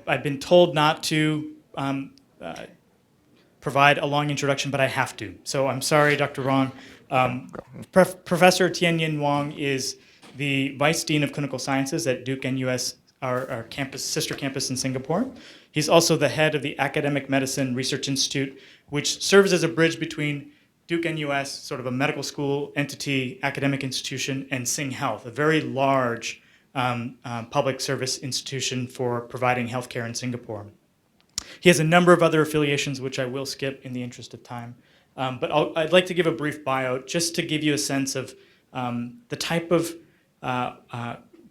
I've been told not to provide a long introduction, but I have to. So I'm sorry, Dr. Wong. Professor Tianyin Wang is the Vice Dean of Clinical Sciences at Duke-NUS, our campus, sister campus in Singapore. He's also the head of the Academic Medicine Research Institute, which serves as a bridge between Duke-NUS, sort of a medical school entity, academic institution, and SingHealth, a very large public service institution for providing healthcare in Singapore. He has a number of other affiliations, which I will skip in the interest of time. But I'd like to give a brief bio just to give you a sense of the type of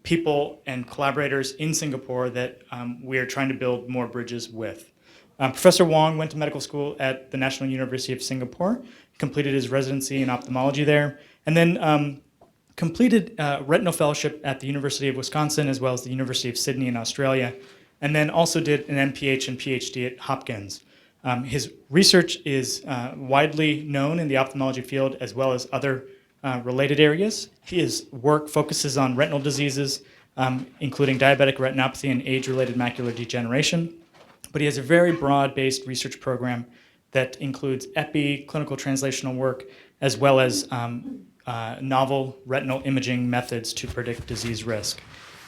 people and collaborators in Singapore that we are trying to build more bridges with. Professor Wong went to medical school at the National University of Singapore, completed his residency in ophthalmology there, and then completed a retinal fellowship at the University of Wisconsin as well as the University of Sydney in Australia, and then also did an MPH and PhD at Hopkins. His research is widely known in the ophthalmology field as well as other related areas. His work focuses on retinal diseases, including diabetic retinopathy and age-related macular degeneration. But he has a very broad-based research program that includes epi, clinical translational work, as well as novel retinal imaging methods to predict disease risk.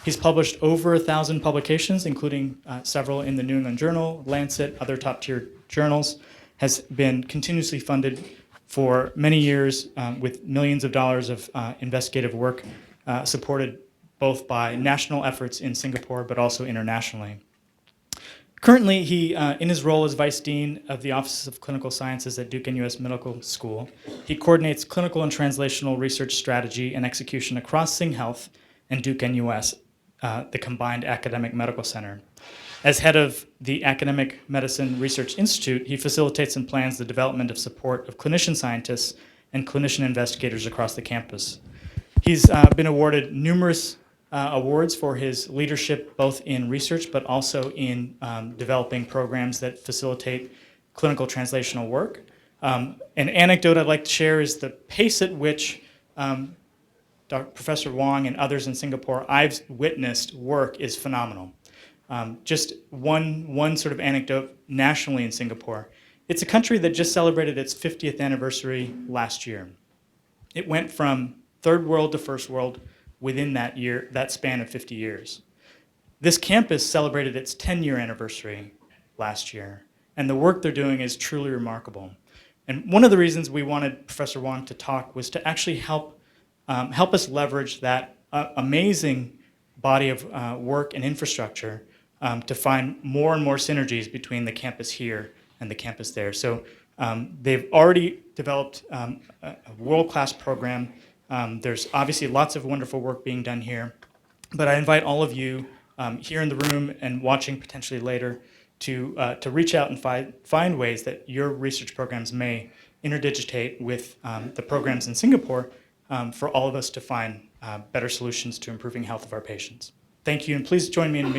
He's published over 1,000 publications, including several in the New England Journal, Lancet, other top-tier journals, has been continuously funded for many years with millions of dollars of investigative work supported both by national efforts in Singapore but also internationally. Currently, he, in his role as Vice Dean of the Office of Clinical Sciences at Duke-NUS Medical School, he coordinates clinical and translational research strategy and execution across SingHealth and Duke-NUS, the combined academic medical center. As head of the Academic Medicine Research Institute, he facilitates and plans the development of support of clinician scientists and clinician investigators across the campus. He's been awarded numerous awards for his leadership both in research but also in developing programs that facilitate clinical translational work. An anecdote I'd like to share is the pace at which Professor Wong and others in Singapore I've witnessed work is phenomenal. Just one sort of anecdote nationally in Singapore. It's a country that just celebrated its 50th anniversary last year. It went from third world to first world within that span of 50 years. This campus celebrated its 10-year anniversary last year, and the work they're doing is truly remarkable. And one of the reasons we wanted Professor Wong to talk was to actually help us leverage that amazing body of work and infrastructure to find more and more synergies between the campus here and the campus there. So they've already developed a world-class program. There's obviously lots of wonderful work being done here, but I invite all of you here in the room and watching potentially later to reach out and find ways that your research programs may interdigitate with the programs in Singapore for all of us to find better solutions to improving health of our patients. Thank you, and please join me in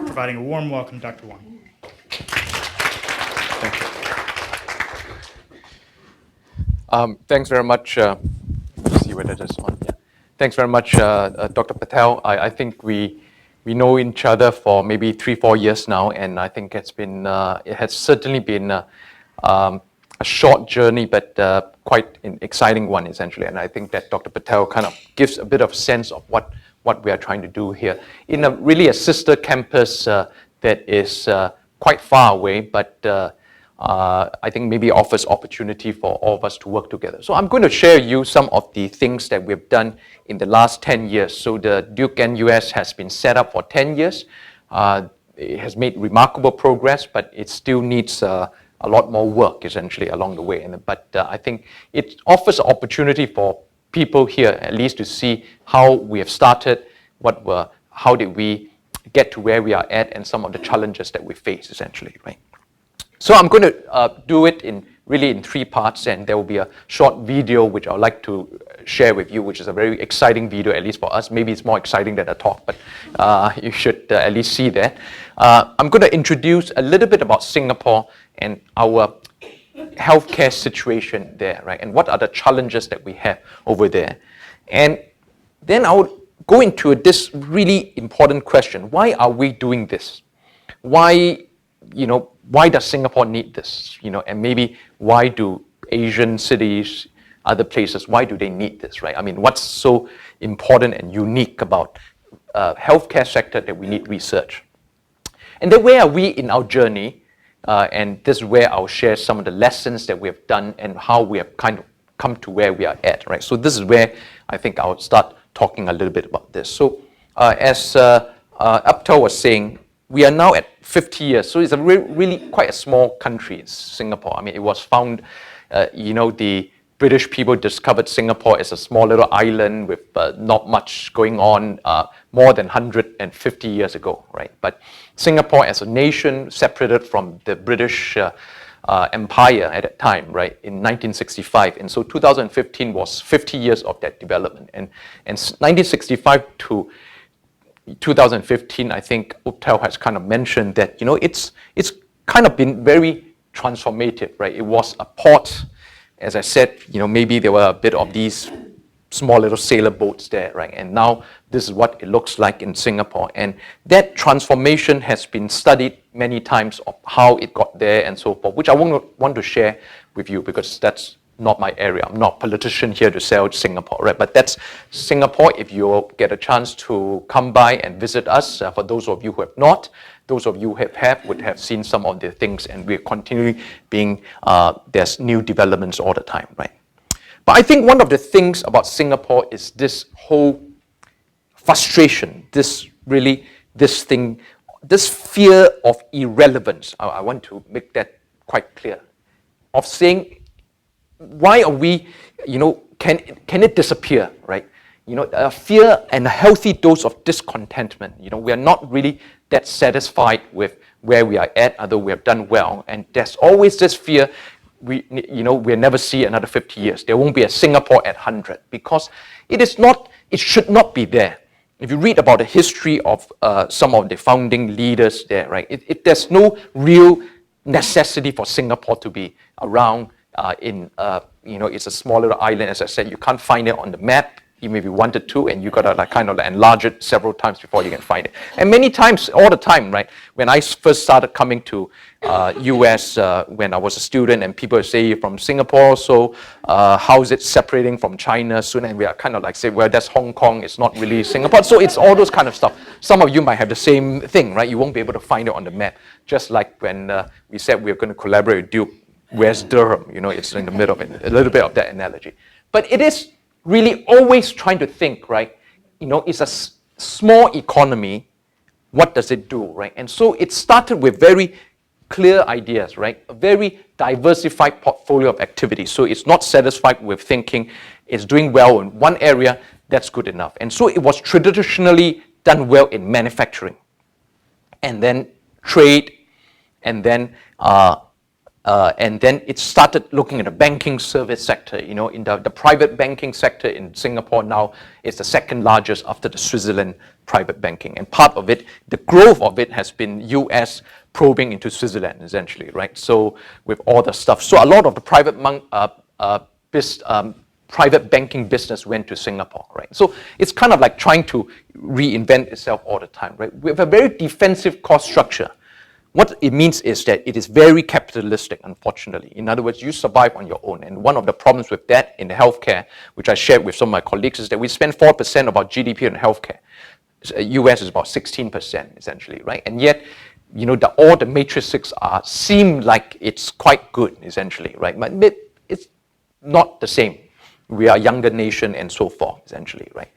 providing a warm welcome to Dr. Wong. Thank you. Thanks very much. Let's see whether that's on. Yeah. Thanks very much, Dr. Patel. I think we know each other for maybe 3-4 years now, and I think it has certainly been a short journey, but quite an exciting one, essentially. And I think that Dr. Patel kind of gives a bit of sense of what we are trying to do here in really a sister campus that is quite far away, but I think maybe offers opportunity for all of us to work together. So I'm going to share you some of the things that we've done in the last 10 years. So the Duke-NUS has been set up for 10 years. It has made remarkable progress, but it still needs a lot more work, essentially, along the way. But I think it offers an opportunity for people here, at least, to see how we have started, how did we get to where we are at, and some of the challenges that we face, essentially, right? So I'm going to do it in 3 parts, and there will be a short video which I would like to share with you, which is a very exciting video, at least for us. Maybe it's more exciting than a talk, but you should at least see that. I'm going to introduce a little bit about Singapore and our healthcare situation there, right? And what are the challenges that we have over there? And then I would go into this really important question. Why are we doing this? Why does Singapore need this? And maybe why do Asian cities, other places, why do they need this, right? I mean, what's so important and unique about healthcare sector that we need research? And then where are we in our journey? And this is where I'll share some of the lessons that we have done and how we have kind of come to where we are at, right? So this is where I think I'll start talking a little bit about this. So as Aptal was saying, we are now at 50 years. So it's a really quite a small country, Singapore. I mean, it was found, the British people discovered Singapore as a small little island with not much going on more than 150 years ago, right? But Singapore as a nation separated from the British Empire at that time, right, in 1965. And so 2015 was 50 years of that development. And 1965 to 2015, I think Uptel has kind of mentioned that, it's kind of been very transformative, right? It was a port, as I said, maybe there were a bit of these small little sailor boats there, right? And now this is what it looks like in Singapore. And that transformation has been studied many times of how it got there and so forth, which I won't want to share with you because that's not my area. I'm not a politician here to sell Singapore, right? But that's Singapore. If you get a chance to come by and visit us, for those of you who have not, those of you who have would have seen some of the things, and we're continuing being, there's new developments all the time, right? But I think one of the things about Singapore is this whole frustration, this fear of irrelevance. I want to make that quite clear, of saying, why are we, can it disappear, right? A fear and a healthy dose of discontentment. We are not really that satisfied with where we are at, although we have done well. And there's always this fear, we'll never see another 50 years. There won't be a Singapore at 100 because it should not be there. If you read about the history of some of the founding leaders there, right, there's no real necessity for Singapore to be around it's a small little island. As I said, you can't find it on the map, even if you wanted to, and you got to enlarge it several times before you can find it. And many times, all the time, right, when I first started coming to US when I was a student, and people say from Singapore, so how is it separating from China soon? And we are kind of say, well, that's Hong Kong, it's not really Singapore. So it's all those kind of stuff. Some of you might have the same thing, right? You won't be able to find it on the map. Just like when we said we were going to collaborate with Duke, where's Durham? It's in the middle of it, a little bit of that analogy. But it is really always trying to think, right? It's a small economy. What does it do, right? And so it started with very clear ideas, right? A very diversified portfolio of activities. So it's not satisfied with thinking it's doing well in one area, that's good enough. And so it was traditionally done well in manufacturing, and then trade, and then it started looking at the banking service sector. In the private banking sector in Singapore now is the second largest after the Switzerland private banking. And part of it, the growth of it has been US probing into Switzerland, essentially, right? So with all the stuff. So a lot of the private banking business went to Singapore, right? So it's kind of like trying to reinvent itself all the time, right? We have a very defensive cost structure. What it means is that it is very capitalistic, unfortunately. In other words, you survive on your own. And one of the problems with that in healthcare, which I shared with some of my colleagues, is that we spend 4% of our GDP on healthcare. US is about 16%, essentially, right? And yet, all the matrices seem like it's quite good, essentially, right? But it's not the same. We are a younger nation and so forth, essentially, right?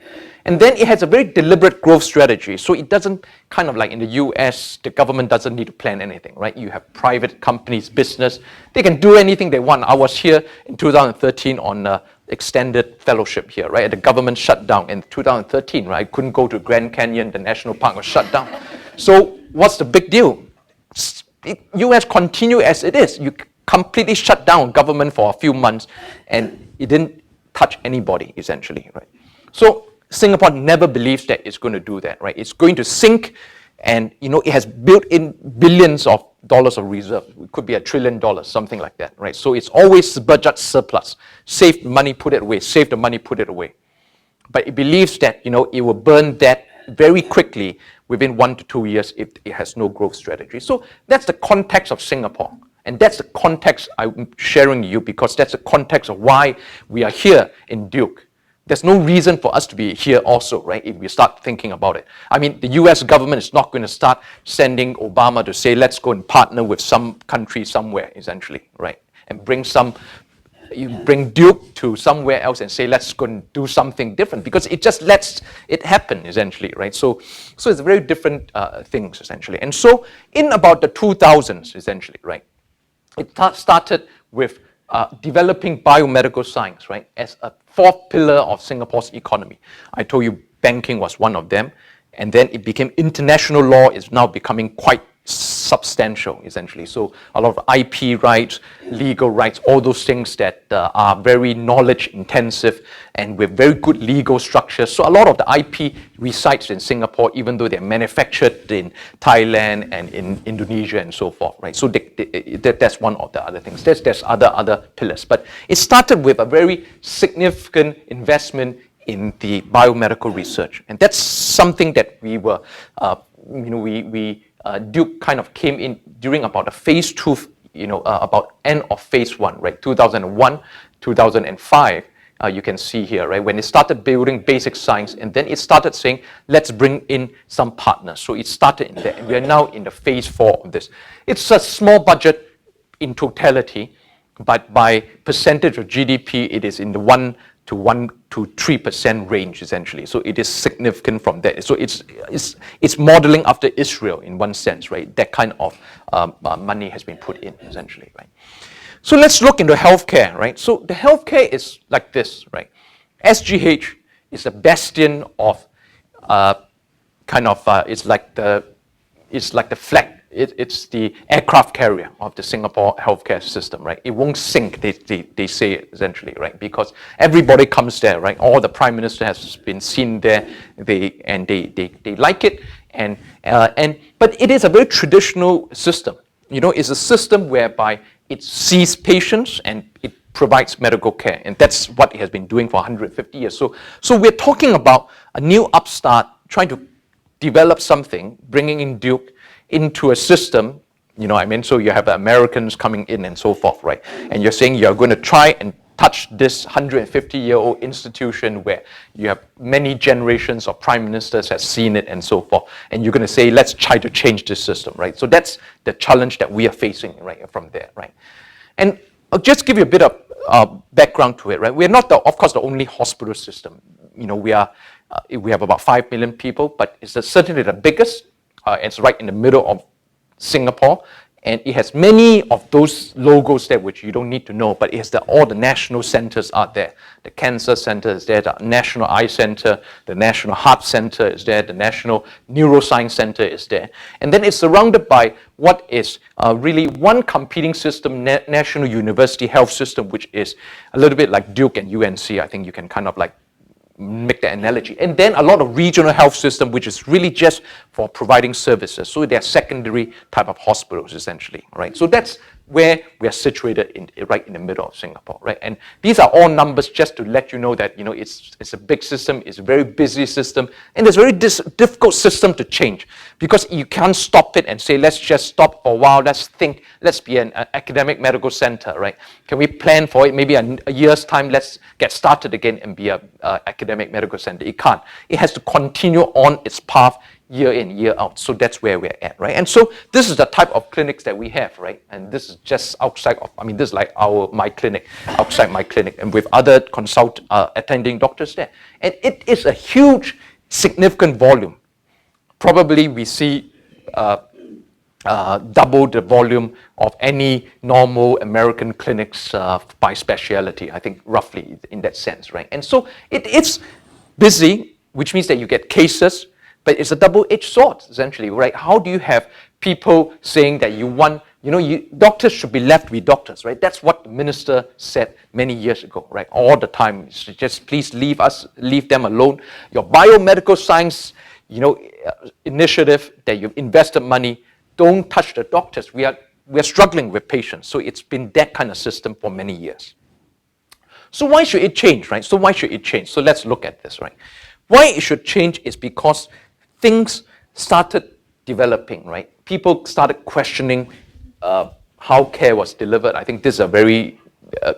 And then it has a very deliberate growth strategy. So it doesn't kind of like in the US, the government doesn't need to plan anything, right? You have private companies, business, they can do anything they want. I was here in 2013 on extended fellowship here, right? The government shut down in 2013, right? I couldn't go to Grand Canyon, the national park was shut down. So what's the big deal? US continue as it is. You completely shut down government for a few months and it didn't touch anybody, essentially, right? So Singapore never believes that it's going to do that, right? It's going to sink, and it has built in billions of dollars of reserve. It could be $1 trillion, something like that, right? So it's always budget surplus. Save the money, put it away. Save the money, put it away. but it believes that, it will burn that very quickly within 1 to 2 years if it has no growth strategy. So that's the context of Singapore. And that's the context I'm sharing you, because that's the context of why we are here in Duke. There's no reason for us to be here also, right, if we start thinking about it. I mean, the US government is not going to start sending Obama to say, let's go and partner with some country somewhere, essentially, right, and you bring Duke to somewhere else and say, let's go and do something different, because it just lets it happen, essentially, right? So it's very different things, essentially. And so in about the 2000s, essentially, right, it started with developing biomedical science, right, as a fourth pillar of Singapore's economy. I told you banking was one of them, and then it became international law is now becoming quite substantial, essentially. So a lot of IP rights, legal rights, all those things that are very knowledge intensive and with very good legal structures. So a lot of the IP resides in Singapore, even though they're manufactured in Thailand and in Indonesia and so forth, right? So that's one of the other things. There's other pillars, but it started with a very significant investment in the biomedical research, and that's something that we were, Duke kind of came in during about a phase 2, about end of phase 1, right? 2001, 2005, you can see here, right? When it started building basic science, and then it started saying, let's bring in some partners. So it started in there, and we are now in the phase 4 of this. It's a small budget in totality, but by percentage of GDP, it is in the 1 to 3% range, essentially. So it is significant from that. So it's modeling after Israel in one sense, right? That kind of money has been put in, essentially, right? So let's look into healthcare, right? So the healthcare is like this, right? SGH is a bastion of it's like the flag. It's the aircraft carrier of the Singapore healthcare system, right? It won't sink, they say it, essentially, right? Because everybody comes there, right? All the prime minister has been seen there, they like it, but it is a very traditional system. It's a system whereby it sees patients and it provides medical care, and that's what it has been doing for 150 years. So we're talking about a new upstart trying to develop something, bringing in Duke into a system, so you have the Americans coming in and so forth, right? And you're saying you're going to try and touch this 150-year-old institution where you have many generations of prime ministers have seen it and so forth, and you're going to say, let's try to change this system, right? So that's the challenge that we are facing, right, from there, right? And I'll just give you a bit of background to it, right? We're not, of course, the only hospital system. We have about 5 million people, but it's certainly the biggest. It's right in the middle of Singapore, and it has many of those logos there which you don't need to know, but it has all the national centers are there. The Cancer Center is there, the National Eye Center, the National Heart Center is there, the National Neuroscience Center is there. And then it's surrounded by what is really one competing system, National University Health System, which is a little bit like Duke and UNC. I think you can kind of like make the analogy. And then a lot of regional health system, which is really just for providing services. So they're secondary type of hospitals, essentially, right? So that's where we are situated right in the middle of Singapore, right? And these are all numbers just to let you know that, it's a big system, it's a very busy system, and it's a very difficult system to change, because you can't stop it and say, let's just stop for a while, let's think, let's be an academic medical center, right? Can we plan for it? Maybe a year's time, let's get started again and be an academic medical center. It can't. It has to continue on its path year in, year out. So that's where we're at, right? And so this is the type of clinics that we have, right? And this is just outside of, this is like my clinic, outside my clinic, and with other attending doctors there. And it is a huge, significant volume. Probably we see double the volume of any normal American clinics by specialty, I think roughly in that sense, right? And so it's busy, which means that you get cases, but it's a double-edged sword, essentially, right? How do you have people saying that doctors should be left with doctors, right? That's what the minister said many years ago, right? All the time, just please leave them alone. Your biomedical science, initiative that you've invested money, don't touch the doctors. We're struggling with patients. So it's been that kind of system for many years. So why should it change, right? So why should it change? So let's look at this, right? Why it should change is because things started developing, right? People started questioning how care was delivered. I think this is a very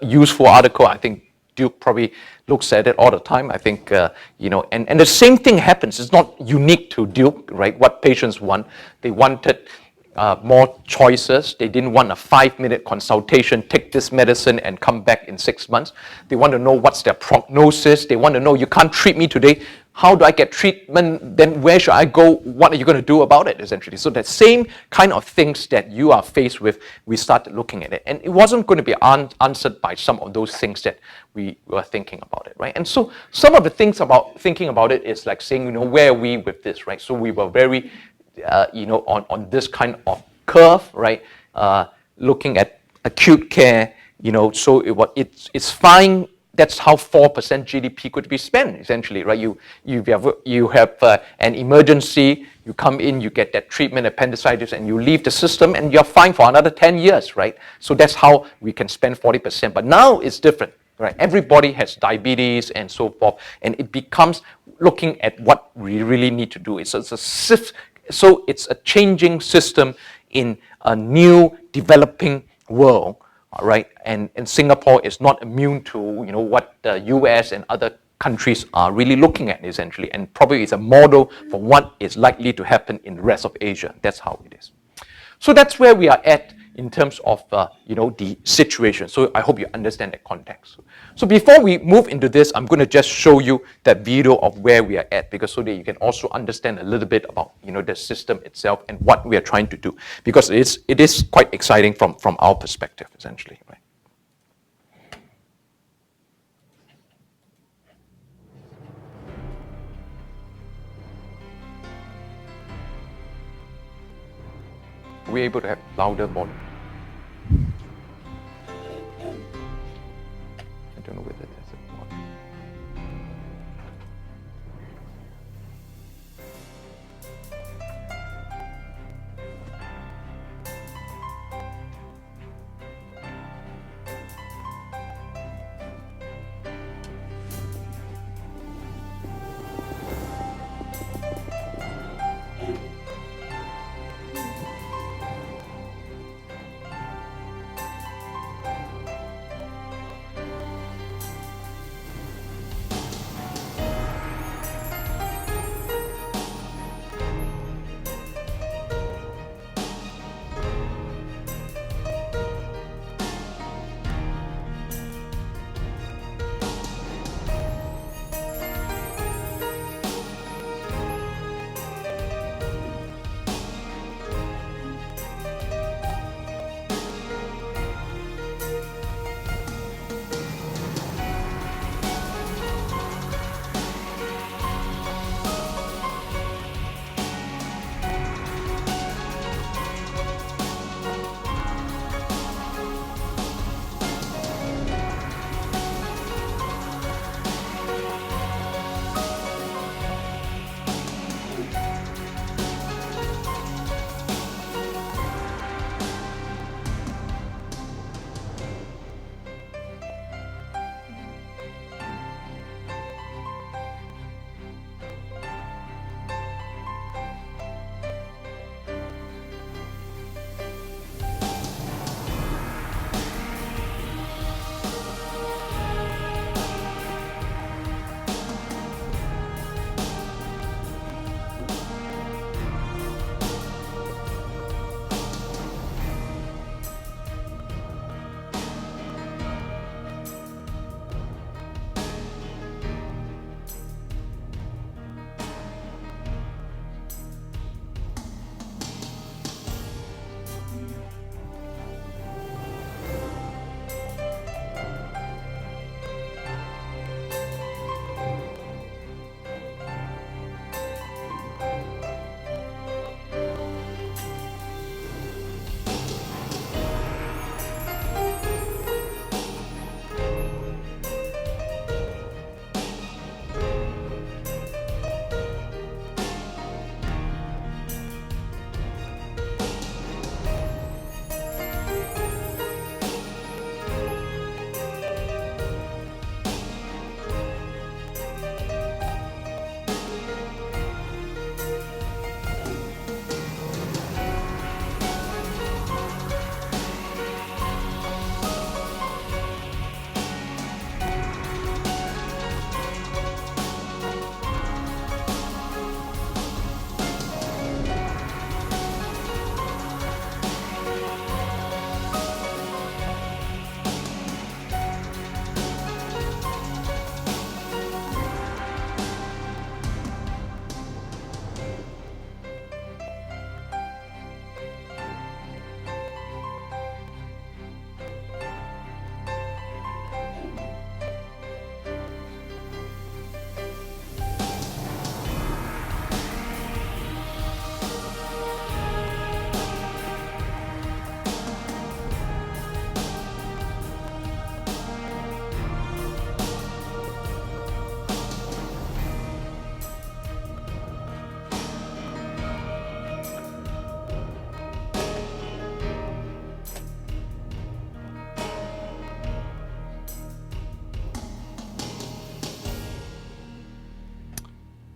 useful article. I think Duke probably looks at it all the time. I think, and the same thing happens. It's not unique to Duke, right? What patients want. They wanted more choices. They didn't want a 5-minute consultation, take this medicine and come back in 6 months. They want to know what's their prognosis. They want to know, you can't treat me today. How do I get treatment? Then where should I go? What are you going to do about it, essentially? So the same kind of things that you are faced with, we started looking at it. And it wasn't going to be answered by some of those things that we were thinking about it, right? And so some of the things about thinking about it is like saying, where are we with this, right? So we were very, on this kind of curve, right? Looking at acute care, so it's fine. That's how 4% GDP could be spent, essentially, right? You have an emergency, you come in, you get that treatment, appendicitis, and you leave the system, and you're fine for another 10 years, right? So that's how we can spend 40%. But now it's different, right? Everybody has diabetes and so forth, and it becomes looking at what we really need to do. It's a changing system in a new developing world. All right, and Singapore is not immune to what the US and other countries are really looking at, essentially, and probably is a model for what is likely to happen in the rest of Asia. That's how it is. So that's where we are at in terms of the situation. So I hope you understand that context. So before we move into this, I'm going to just show you that video of where we are at, because so that you can also understand a little bit about the system itself and what we are trying to do, because it is quite exciting from our perspective, essentially, right? Are we able to have louder volume? I don't know whether there's a volume.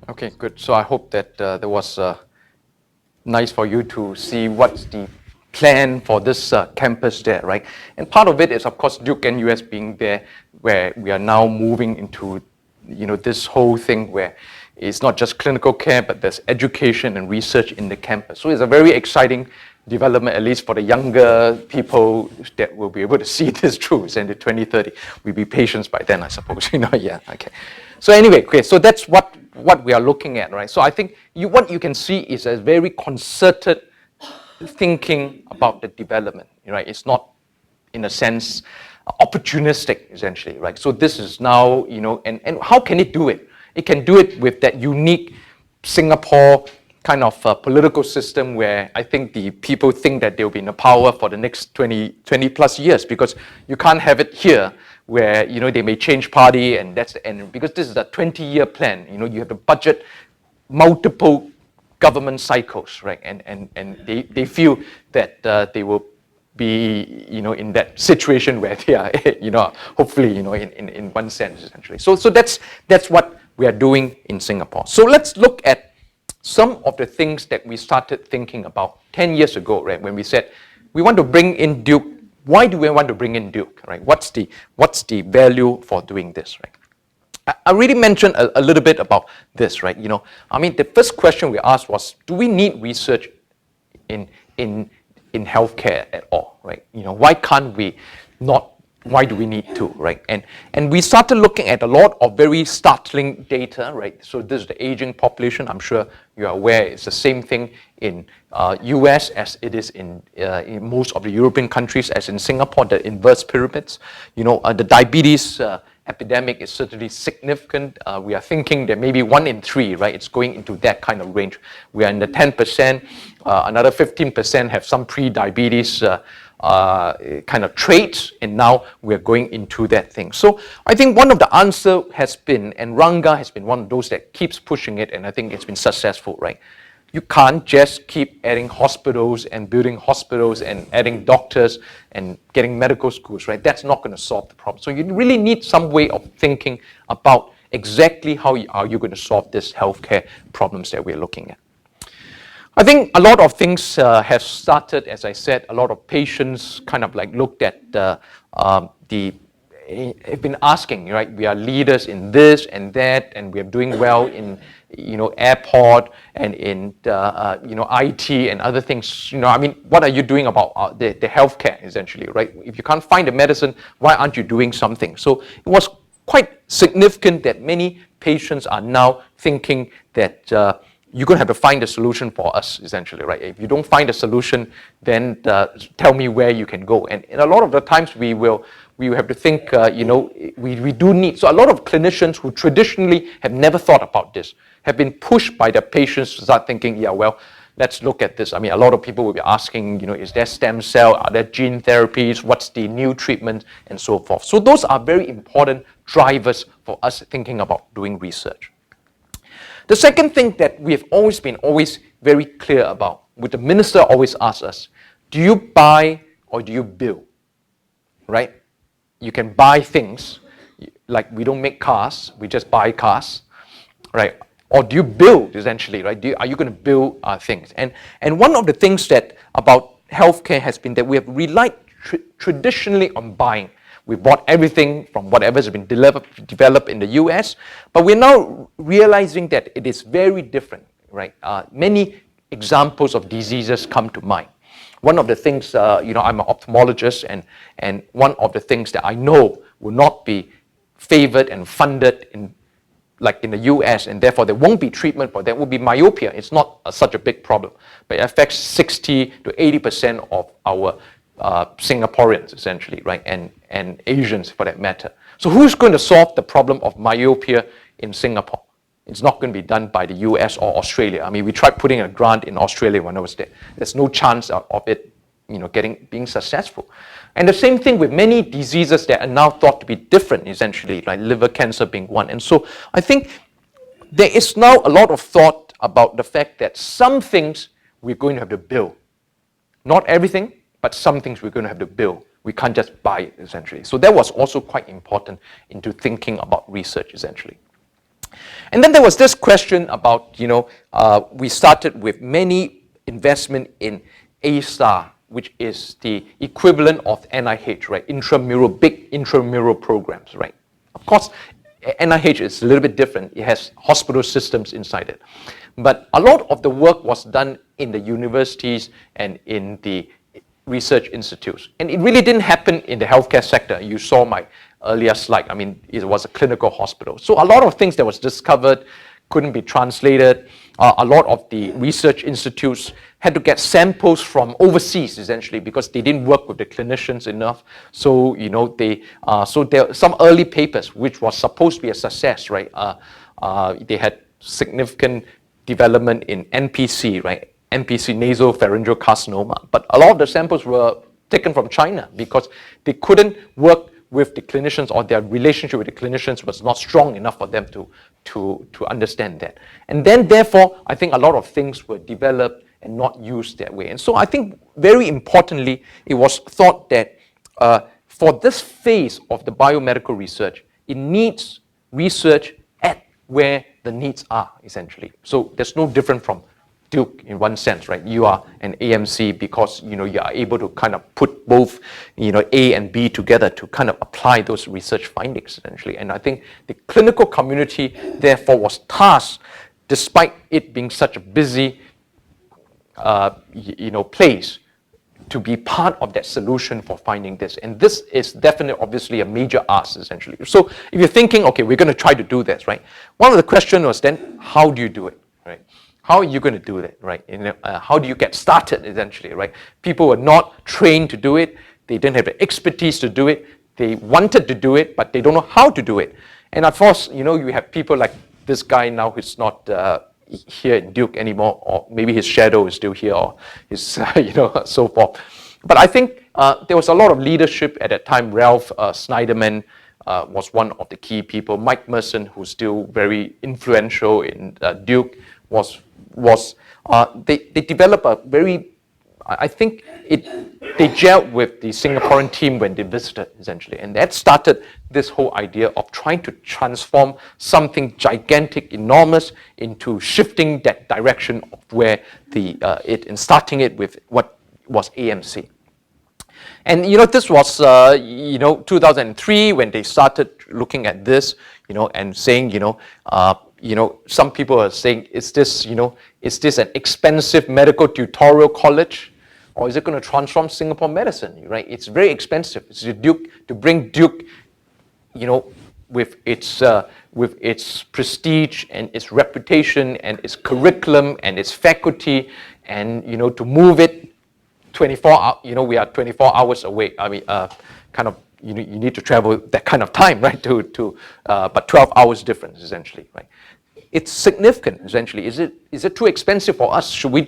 Okay, good. So I hope that that was nice for you to see what's the plan for this campus there, right? And part of it is, of course, Duke-NUS being there, where we are now moving into, this whole thing where it's not just clinical care, but there's education and research in the campus. So it's a very exciting development, at least for the younger people that will be able to see this through. And in 2030, we'll be patients by then, I suppose. Yeah, okay. So anyway, okay, so that's what we are looking at, right? So I think what you can see is a very concerted thinking about the development, right? It's not, in a sense, opportunistic, essentially, right? So this is now, and how can it do it? It can do it with that unique Singapore kind of political system where I think the people think that they'll be in the power for the next 20 plus years, because you can't have it here where, they may change party and that's the end. Because this is a 20-year plan, you have to budget multiple government cycles, right? And they feel that they will be, in that situation where they are, hopefully, in one sense, essentially. So that's what we are doing in Singapore. So let's look at some of the things that we started thinking about 10 years ago, right? When we said, we want to bring in Duke. Why do we want to bring in Duke, right? What's the value for doing this, right? I already mentioned a little bit about this, right? The first question we asked was, do we need research in healthcare at all, right? Why can't we not? Why do we need to, right? And we started looking at a lot of very startling data, right? So this is the aging population. I'm sure you are aware it's the same thing in US as it is in most of the European countries, as in Singapore, the inverse pyramids. The diabetes epidemic is certainly significant. We are thinking that maybe 1 in 3, right? It's going into that kind of range. We are in the 10%. Another 15% have some pre-diabetes kind of traits, and now we're going into that thing. So I think one of the answer has been, and Ranga has been one of those that keeps pushing it, and I think it's been successful, right? You can't just keep adding hospitals and building hospitals and adding doctors and getting medical schools, right? That's not going to solve the problem. So you really need some way of thinking about exactly how are you going to solve this healthcare problems that we're looking at. I think a lot of things have started, as I said. A lot of patients kind of like looked at have been asking, right? We are leaders in this and that, and we are doing well in, airport and in, IT and other things. What are you doing about the healthcare, essentially, right? If you can't find a medicine, why aren't you doing something? So it was quite significant that many patients are now thinking that you're going to have to find a solution for us, essentially, right? If you don't find a solution, then tell me where you can go. And a lot of the times we will have to think, we do need. So a lot of clinicians who traditionally have never thought about this have been pushed by their patients to start thinking, yeah, well, let's look at this. A lot of people will be asking, is there stem cell? Are there gene therapies? What's the new treatment? And so forth. So those are very important drivers for us thinking about doing research. The second thing that we have always been very clear about, with the minister always asks us, do you buy or do you build? Right? You can buy things, like we don't make cars, we just buy cars, right? Or do you build, essentially, right? Are you going to build things? And one of the things that about healthcare has been that we have relied traditionally on buying. We bought everything from whatever has been developed in the US, but we're now realizing that it is very different, right? Many examples of diseases come to mind. One of the things, I'm an ophthalmologist, and one of the things that I know will not be favored and funded in the US, and therefore there won't be treatment for that, will be myopia. It's not such a big problem, but it affects 60 to 80% of our Singaporeans, essentially, right, and Asians for that matter. So who's going to solve the problem of myopia in Singapore? It's not going to be done by the US or Australia. We tried putting a grant in Australia when I was there. There's no chance of it, being successful. And the same thing with many diseases that are now thought to be different, essentially, like liver cancer being one. And so I think there is now a lot of thought about the fact that some things we're going to have to build. Not everything, but some things we're going to have to build. We can't just buy it, essentially. So that was also quite important into thinking about research, essentially. And then there was this question about, we started with many investment in A-STAR, which is the equivalent of NIH, right? Big intramural programs, right? Of course, NIH is a little bit different. It has hospital systems inside it. But a lot of the work was done in the universities and in the research institutes. And it really didn't happen in the healthcare sector. You saw my earlier slide. I mean, it was a clinical hospital. So a lot of things that was discovered couldn't be translated. A lot of the research institutes had to get samples from overseas, essentially, because they didn't work with the clinicians enough. So, so there are some early papers, which was supposed to be a success, right? They had significant development in NPC, right? NPC, nasopharyngeal carcinoma. But a lot of the samples were taken from China because they couldn't work with the clinicians, or their relationship with the clinicians was not strong enough for them to understand that. And then, therefore, I think a lot of things were developed and not used that way. And so I think very importantly, it was thought that for this phase of the biomedical research, it needs research at where the needs are, essentially. So there's no different from Duke in one sense, right? You are an AMC because you are able to kind of put both A and B together to kind of apply those research findings, essentially. And I think the clinical community therefore was tasked, despite it being such a busy place, to be part of that solution for finding this. And this is definitely, obviously, a major ask, essentially. So if you're thinking, okay, we're going to try to do this, right? One of the questions was then, how do you do it, right? How are you going to do that, right? How do you get started, essentially, right? People were not trained to do it. They didn't have the expertise to do it. They wanted to do it, but they don't know how to do it. And of course, you have people like this guy now who's not here in Duke anymore, or maybe his shadow is still here, or his, so forth. But I think there was a lot of leadership at that time. Ralph Snyderman was one of the key people. Mike Merson, who's still very influential in Duke, they developed a very, I think they gelled with the Singaporean team when they visited, essentially. And that started this whole idea of trying to transform something gigantic, enormous, into shifting that direction of where and starting it with what was AMC. And this was 2003 when they started looking at this, and saying, some people are saying, is this an expensive medical tutorial college, or is it going to transform Singapore medicine? Right? It's very expensive. It's to bring Duke, with its prestige and its reputation and its curriculum and its faculty, and to move it 24 hours. We are 24 hours away. I mean, kind of. You need to travel that kind of time, right? But 12 hours difference, essentially, right? It's significant, essentially. Is it too expensive for us? Should we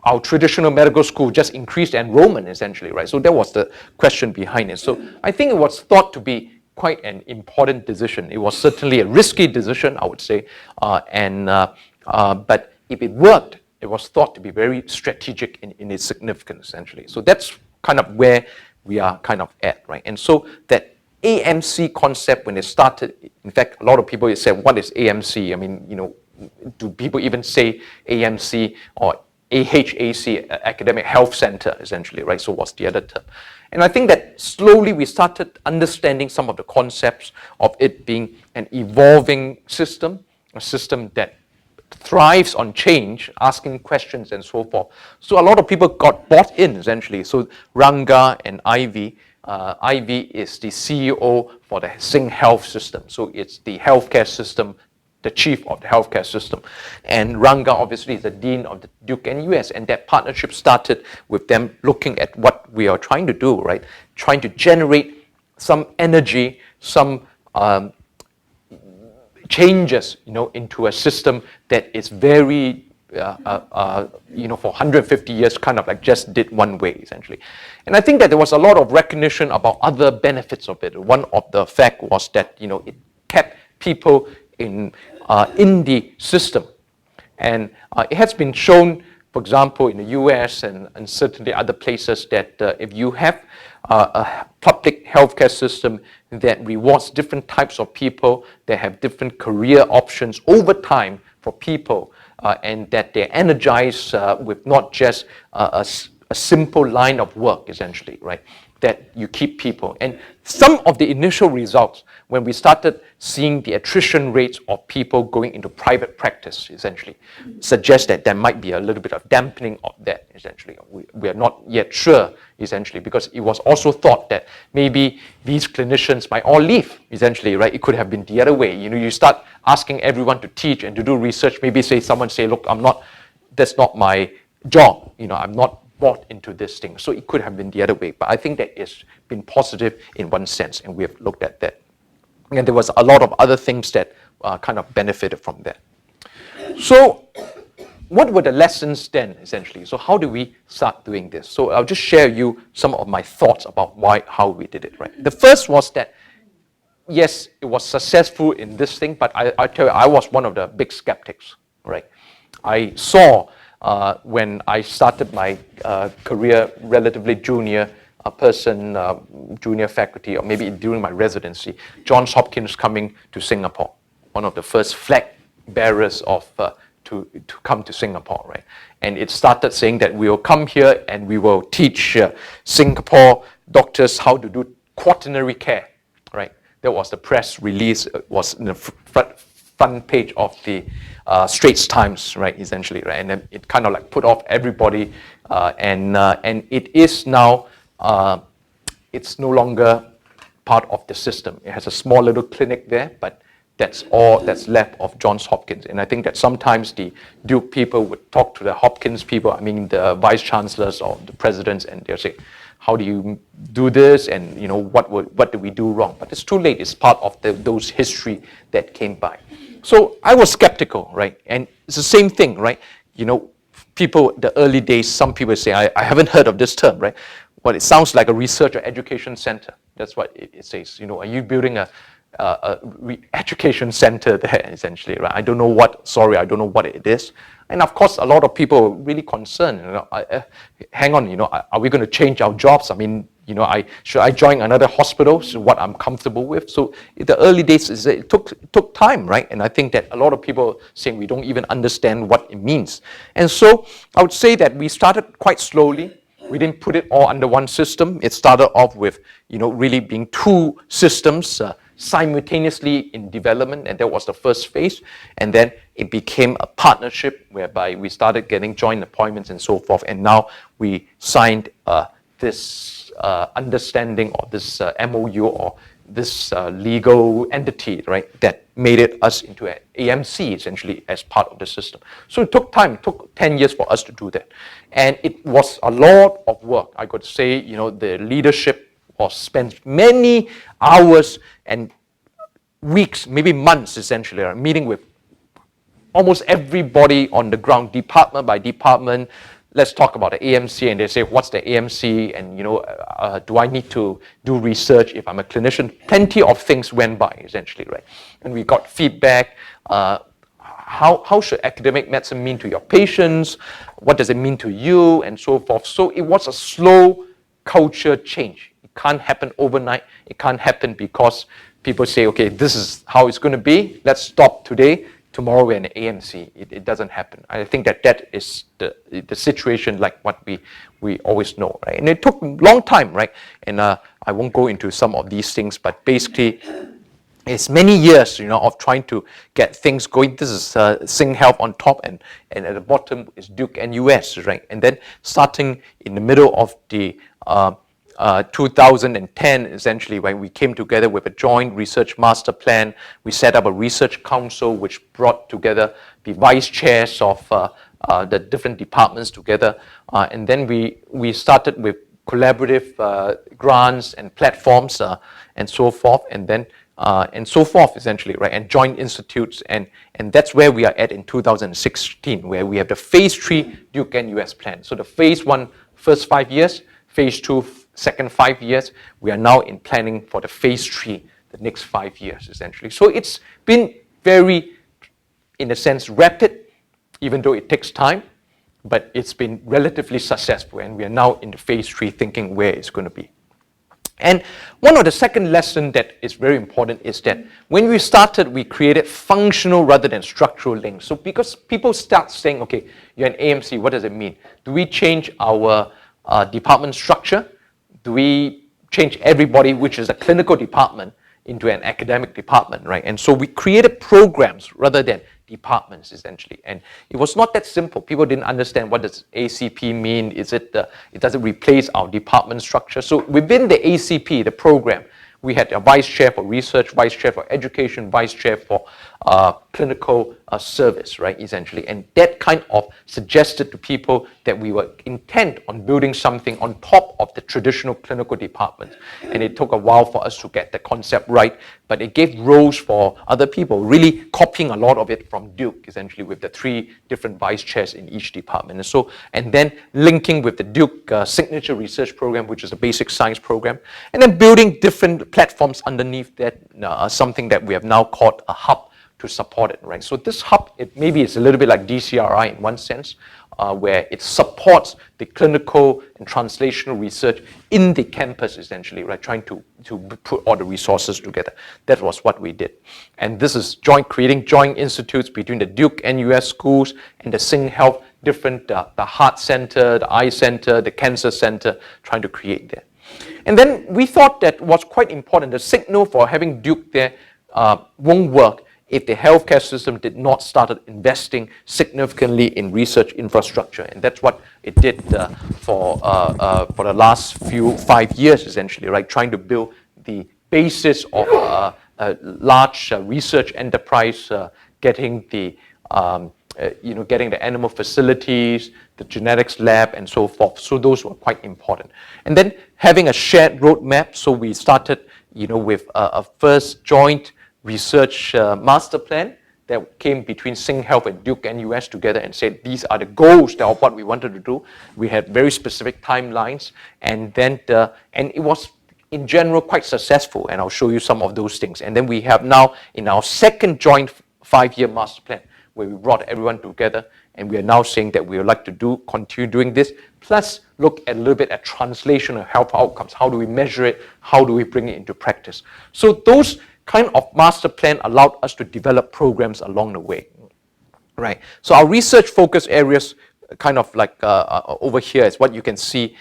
our traditional medical school just increase enrollment, essentially, right? So that was the question behind it. So I think it was thought to be quite an important decision. It was certainly a risky decision, I would say, but if it worked, it was thought to be very strategic in its significance, essentially. So that's kind of where we are kind of at, right? And so that AMC concept, when it started, in fact, a lot of people said, what is AMC? I mean, do people even say AMC or AHAC, Academic Health Center, essentially, right? So what's the other term? And I think that slowly we started understanding some of the concepts of it being an evolving system, a system that thrives on change, asking questions and so forth. So a lot of people got bought in, essentially. So Ranga and Ivy, Ivy is the CEO for the SingHealth system. So it's the healthcare system, the chief of the healthcare system. And Ranga obviously is the dean of the Duke-NUS, and that partnership started with them looking at what we are trying to do, right? Trying to generate some energy, some changes, into a system that is very, for 150 years, kind of like just did one way, essentially. And I think that there was a lot of recognition about other benefits of it. One of the fact was that, it kept people in the system. And it has been shown, For example, in the US and certainly other places that if you have a public healthcare system that rewards different types of people, that have different career options over time for people, and that they're energized with not just a simple line of work, essentially, right? That you keep people. And some of the initial results, when we started seeing the attrition rates of people going into private practice, essentially, suggest that there might be a little bit of dampening of that, essentially. We are not yet sure, essentially, because it was also thought that maybe these clinicians might all leave, essentially, right? It could have been the other way. You know, you start asking everyone to teach and to do research, maybe someone say, look, that's not my job, you know, I'm not bought into this thing. So it could have been the other way. But I think that it's been positive in one sense, and we have looked at that. And there was a lot of other things that kind of benefited from that. So what were the lessons then, essentially? So how do we start doing this? So I'll just share you some of my thoughts about how we did it, right? The first was that, yes, it was successful in this thing, but I tell you, I was one of the big skeptics, right? I saw when I started my career, relatively junior junior faculty, or maybe during my residency, Johns Hopkins coming to Singapore, one of the first flag bearers to come to Singapore, right? And it started saying that we will come here and we will teach Singapore doctors how to do quaternary care, right? That was the press release. It was in the front page of the Straits Times, right, essentially, right? And then it kind of like put off everybody, and it is now, it's no longer part of the system. It has a small little clinic there, but that's all that's left of Johns Hopkins. And I think that sometimes the Duke people would talk to the Hopkins people, I mean the vice chancellors or the presidents, and they'll say, how do you do this? And you know, what do we do wrong? But it's too late. It's part of those history that came by. So I was skeptical, right? And it's the same thing, right? You know, people, the early days, some people say, I haven't heard of this term, right? Well, it sounds like a research or education center. That's what it says. You know, are you building a education center there, essentially, right? I don't know what it is. And of course, a lot of people are really concerned, you know, hang on, you know, are we going to change our jobs? I mean, you know, should I join another hospital? So what I'm comfortable with. So in the early days, it took time, right? And I think that a lot of people saying we don't even understand what it means. And so I would say that we started quite slowly. We didn't put it all under one system. It started off with, you know, really being two systems simultaneously in development, and that was the first phase. And then it became a partnership whereby we started getting joint appointments and so forth. And now we signed this understanding, or this MOU, or this legal entity, right, that made us into an AMC, essentially, as part of the system. So it took time. It took 10 years for us to do that. And it was a lot of work. I could say, you know, the leadership was spent many hours and weeks, maybe months, essentially, right, meeting with almost everybody on the ground, department by department. Let's talk about the AMC, and they say, what's the AMC? And, you know, do I need to do research if I'm a clinician? Plenty of things went by, essentially, right? And we got feedback. How should academic medicine mean to your patients? What does it mean to you? And so forth. So it was a slow culture change. It can't happen overnight. It can't happen because people say, okay, this is how it's going to be. Let's stop today. Tomorrow we're in AMC. It doesn't happen. I think that is the situation like what we always know, right? And it took a long time, right? And I won't go into some of these things, but basically it's many years, you know, of trying to get things going. This is SingHealth on top, and at the bottom is Duke-NUS, right? And then starting in the middle of the 2010, essentially, when we came together with a joint research master plan, we set up a research council which brought together the vice chairs of the different departments together. And then we started with collaborative grants and platforms and so forth, and so forth, essentially, right? And joint institutes, and that's where we are at in 2016, where we have the phase 3 Duke-NUS plan. So the phase 1, first 5 years, phase 2, second 5 years, we are now in planning for the phase 3, the next 5 years, essentially. So it's been very, in a sense, rapid, even though it takes time. but it's been relatively successful, and we are now in the phase 3 thinking where it's going to be. And one of the second lesson that is very important is that when we started, we created functional rather than structural links. So because people start saying, okay, you're an AMC, what does it mean? Do we change our department structure? Do we change everybody, which is a clinical department, into an academic department, right? And so we created programs rather than departments, essentially. And it was not that simple. People didn't understand what does ACP mean. It doesn't replace our department structure. So within the ACP, the program, we had a vice chair for research, vice chair for education, vice chair for clinical service, right, essentially. And that kind of suggested to people that we were intent on building something on top of the traditional clinical department. And it took a while for us to get the concept right, but it gave roles for other people, really copying a lot of it from Duke, essentially, with the 3 different vice chairs in each department. And then linking with the Duke signature research program, which is a basic science program, and then building different platforms underneath that, something that we have now called a hub to support it, right? So this hub, maybe it's a little bit like DCRI in one sense, where it supports the clinical and translational research in the campus, essentially, right? Trying to put all the resources together. That was what we did. And this is creating joint institutes between the Duke-NUS schools and the SingHealth, different, the heart center, the eye center, the cancer center, trying to create that. And then we thought that was quite important. The signal for having Duke there won't work if the healthcare system did not start investing significantly in research infrastructure. And that's what it did for the last 5 years, essentially, right? Trying to build the basis of a large research enterprise, getting the animal facilities, the genetics lab, and so forth. So those were quite important. And then having a shared roadmap. So we started, with a first joint research master plan that came between SingHealth and Duke-NUS together and said these are the goals of what we wanted to do. We had very specific timelines, and then and it was in general quite successful, and I'll show you some of those things. And then we have now in our second joint 5-year master plan where we brought everyone together, and we are now saying that we would like to continue doing this, plus look a little bit at translation of health outcomes. How do we measure it? How do we bring it into practice? So those kind of master plan allowed us to develop programs along the way, right? So our research focus areas, kind of like over here is what you can see.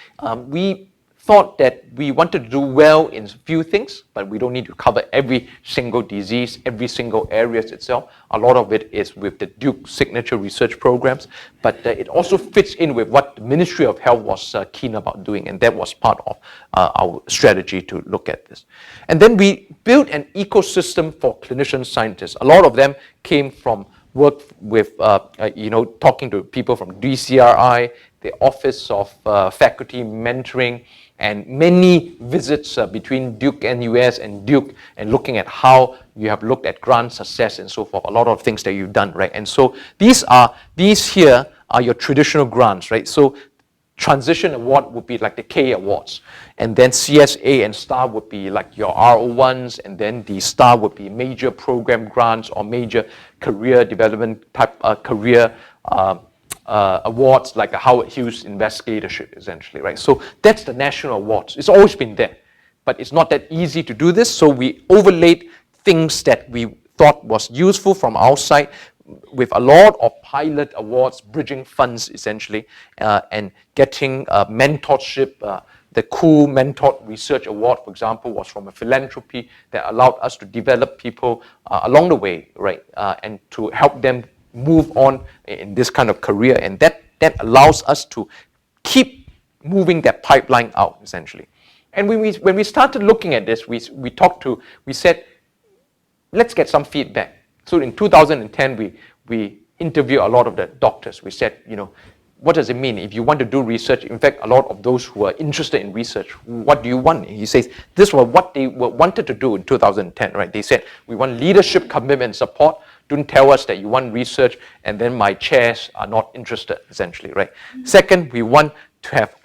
We thought that we wanted to do well in a few things, but we don't need to cover every single disease, every single area itself. A lot of it is with the Duke signature research programs, but it also fits in with what the Ministry of Health was keen about doing, and that was part of our strategy to look at this. And then we built an ecosystem for clinician scientists. A lot of them came from work with, talking to people from DCRI, the Office of Faculty Mentoring, and many visits between Duke-NUS and Duke, and looking at how you have looked at grant success and so forth, a lot of things that you've done, right? And so these here are your traditional grants, right? So transition award would be like the K awards, and then CSA and STAR would be like your RO1s, and then the STAR would be major program grants or major career development type career awards, like a Howard Hughes investigatorship, essentially, right? So that's the national awards. It's always been there, but it's not that easy to do this. So we overlaid things that we thought was useful from our side with a lot of pilot awards, bridging funds, essentially, and getting mentorship. The Cool Mentor Research Award, for example, was from a philanthropy that allowed us to develop people along the way, right, and to help them move on in this kind of career, and that allows us to keep moving that pipeline out, essentially. And when we started looking at this, we said, let's get some feedback. So in 2010, we interviewed a lot of the doctors. We said, what does it mean if you want to do research? In fact, a lot of those who are interested in research, what do you want? He says, this was what they wanted to do in 2010, right? They said, we want leadership, commitment, support. Don't tell us that you want research and then my chairs are not interested, essentially, right? Second, we want to have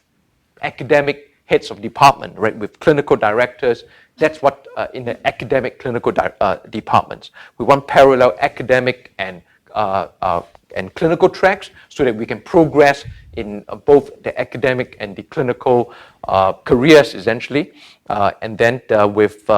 academic heads of department, right, with clinical directors. That's what in the academic clinical departments. We want parallel academic and and clinical tracks so that we can progress in both the academic and the clinical careers essentially, and then with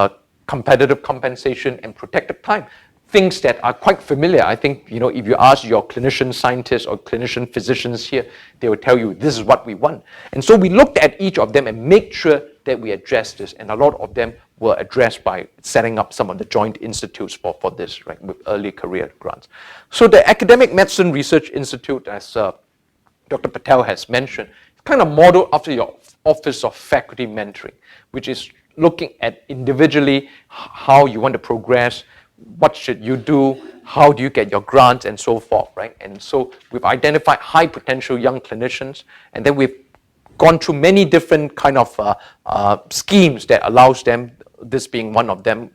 competitive compensation and protected time. Things that are quite familiar. I think, if you ask your clinician scientists or clinician physicians here, they will tell you this is what we want. And so we looked at each of them and made sure that we addressed this. And a lot of them were addressed by setting up some of the joint institutes for this, right, with early career grants. So the Academic Medicine Research Institute, as Dr. Patel has mentioned, is kind of modeled after your Office of Faculty Mentoring, which is looking at individually how you want to progress, what should you do, how do you get your grants, and so forth, right? And so we've identified high potential young clinicians, and then we've gone through many different kind of schemes that allows them, this being one of them,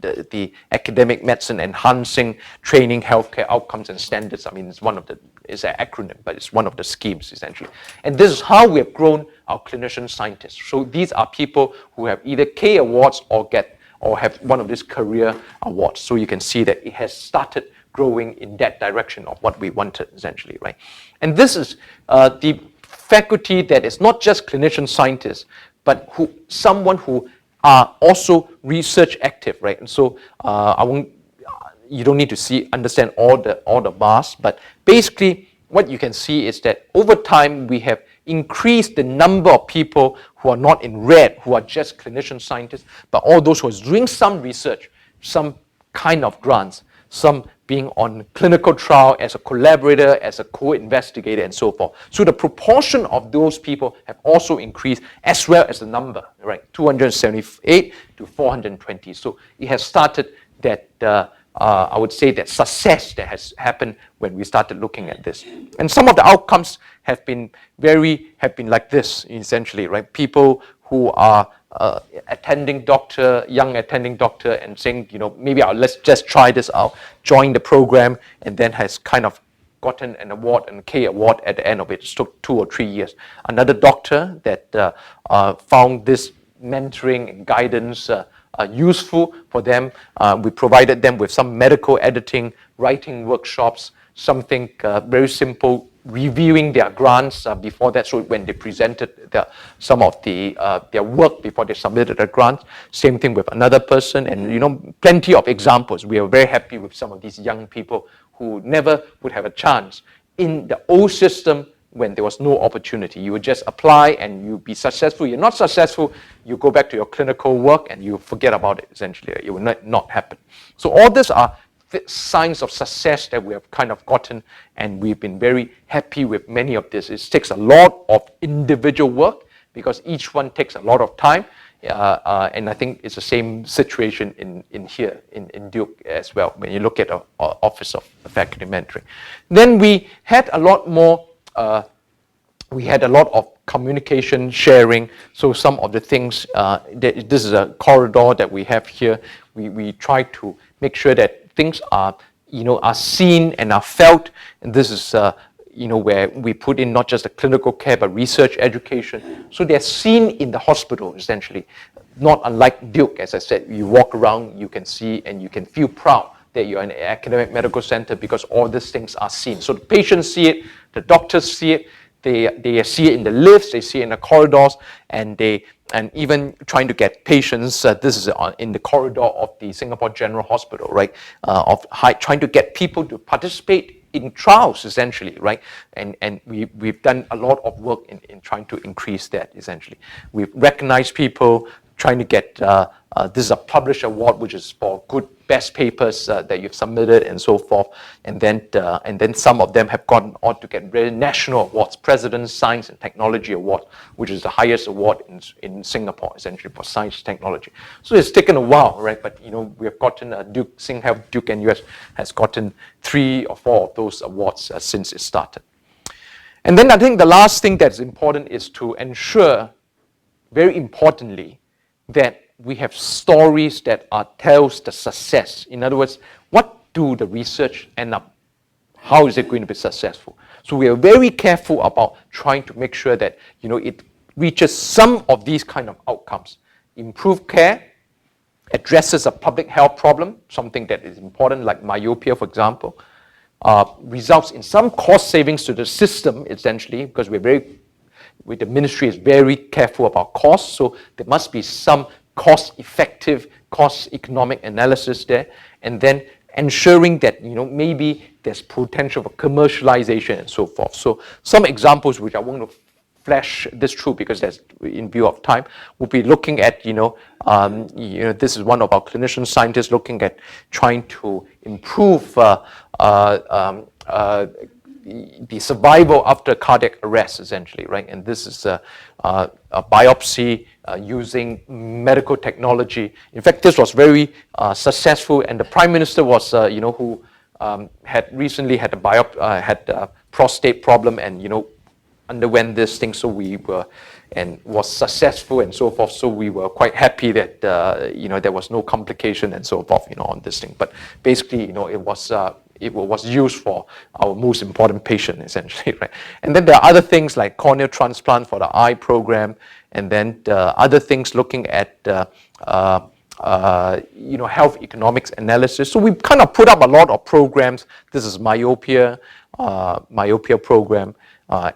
the academic medicine enhancing training healthcare outcomes and standards. I mean, it's an acronym, but it's one of the schemes essentially. And this is how we have grown our clinician scientists. So these are people who have either K awards or have one of these career awards. So you can see that it has started growing in that direction of what we wanted essentially, right? And this is the faculty that is not just clinician scientists, but someone who are also research active, right? And so you don't need to understand all the bars, but basically what you can see is that over time we have increased the number of people who are not in red, who are just clinician scientists, but all those who are doing some research, some kind of grants, some being on clinical trial as a collaborator, as a co-investigator, and so forth. So the proportion of those people have also increased, as well as the number, right? 278 to 420. So it has started that, I would say, that success that has happened when we started looking at this. And some of the outcomes have been like this, essentially, right? People who are young attending doctor, and saying, maybe let's just try this out, join the program, and then has kind of gotten an award, and K award at the end of it. It took 2 or 3 years. Another doctor that found this mentoring and guidance useful for them. We provided them with some medical editing, writing workshops, something very simple, reviewing their grants before that, so when they presented some of their work before they submitted a grant. Same thing with another person, and plenty of examples. We are very happy with some of these young people who never would have a chance in the old system when there was no opportunity. You would just apply and you be successful. You're not successful, you go back to your clinical work and you forget about it essentially. It will not happen. So all these are signs of success that we have kind of gotten, and we've been very happy with many of this. It takes a lot of individual work because each one takes a lot of time, and I think it's the same situation in here in Duke as well when you look at our Office of Faculty Mentoring. Then we had a lot more of communication sharing. So some of the things, this is a corridor that we have here. We try to make sure that things are seen and are felt, and this is where we put in not just the clinical care but research education, so they're seen in the hospital essentially. Not unlike Duke, as I said, you walk around, you can see and you can feel proud that you're in an academic medical center because all these things are seen. So the patients see it, the doctors see it, they see it in the lifts, they see it in the corridors, and even trying to get patients, this is in the corridor of the Singapore General Hospital, right? Trying to get people to participate in trials, essentially, right? And we've done a lot of work in trying to increase that, essentially. We've recognized people, trying to get, this is a published award, which is for good best papers that you've submitted and so forth. And then some of them have gone on to get very national awards, President's Science and Technology Award, which is the highest award in Singapore, essentially, for science and technology. So it's taken a while, right? But we have gotten SingHealth, Duke-NUS has gotten 3 or 4 of those awards since it started. And then I think the last thing that's important is to ensure, very importantly, that we have stories that tells the success. In other words, what do the research end up? How is it going to be successful? So we are very careful about trying to make sure that it reaches some of these kind of outcomes. Improve care, addresses a public health problem, something that is important like myopia, for example, results in some cost savings to the system, essentially, because the ministry is very careful about costs, so there must be some cost-effective, cost-economic analysis there, and then ensuring that maybe there's potential for commercialization and so forth. So some examples which I want to flash this through because that's in view of time, we'll be looking at, this is one of our clinician scientists looking at trying to improve the survival after cardiac arrest, essentially, right? And this is a biopsy using medical technology. In fact, this was very successful, and the Prime Minister was, who had recently had a prostate problem, and underwent this thing, so we were and was successful and so forth. So we were quite happy that there was no complication and so forth, on this thing. But basically, it was used for our most important patient, essentially, right? And then there are other things like corneal transplant for the eye program, and then other things looking at health economics analysis. So we kind of put up a lot of programs. This is myopia program.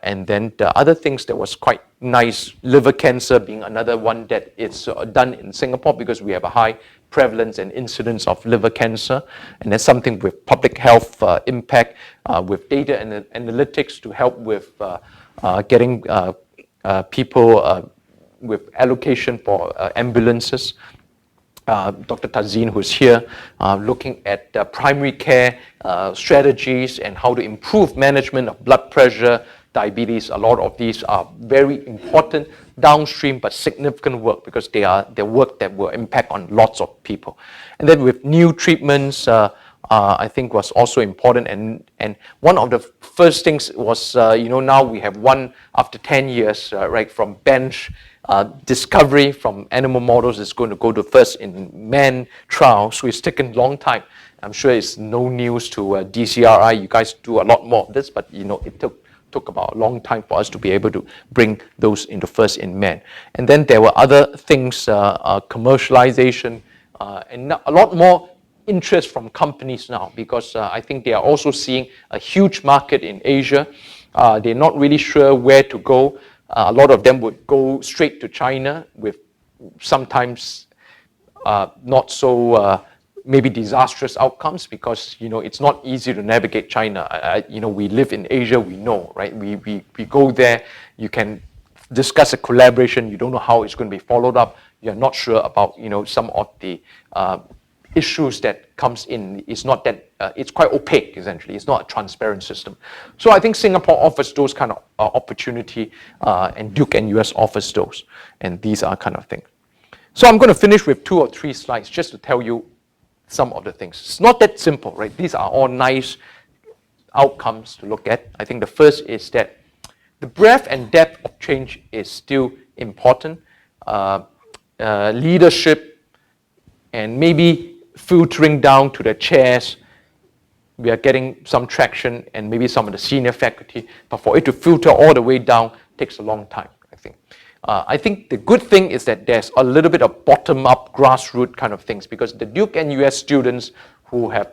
And then the other things that was quite nice, liver cancer being another one that is done in Singapore because we have a high prevalence and incidence of liver cancer. And that's something with public health impact, with data and analytics to help with getting people with allocation for ambulances. Dr. Tazeen, who's here, looking at primary care strategies and how to improve management of blood pressure, diabetes. A lot of these are very important downstream but significant work because they're work that will impact on lots of people. And then with new treatments, I think was also important. And one of the first things was, now we have one after 10 years, right, from bench discovery from animal models is going to go to first in man trial. So it's taken a long time. I'm sure it's no news to DCRI. You guys do a lot more of this, but it took about a long time for us to be able to bring those into first in man. And then there were other things, commercialization, and a lot more interest from companies now because I think they are also seeing a huge market in Asia. They're not really sure where to go. A lot of them would go straight to China with sometimes not so maybe disastrous outcomes because it's not easy to navigate China. We live in Asia, we know, right? We go there, you can discuss a collaboration, you don't know how it's going to be followed up, you're not sure about some of the issues that comes in. It's not that it's quite opaque, essentially. It's not a transparent system. So I think Singapore offers those kind of opportunity, and Duke-NUS offers those, and these are kind of things. So I'm going to finish with 2 or 3 slides just to tell you some of the things. It's not that simple, right? These are all nice outcomes to look at. I think the first is that the breadth and depth of change is still important. Leadership and maybe filtering down to the chairs, we are getting some traction and maybe some of the senior faculty, but for it to filter all the way down takes a long time, I think. I think the good thing is that there's a little bit of bottom-up, grassroots kind of things because the Duke-NUS students who have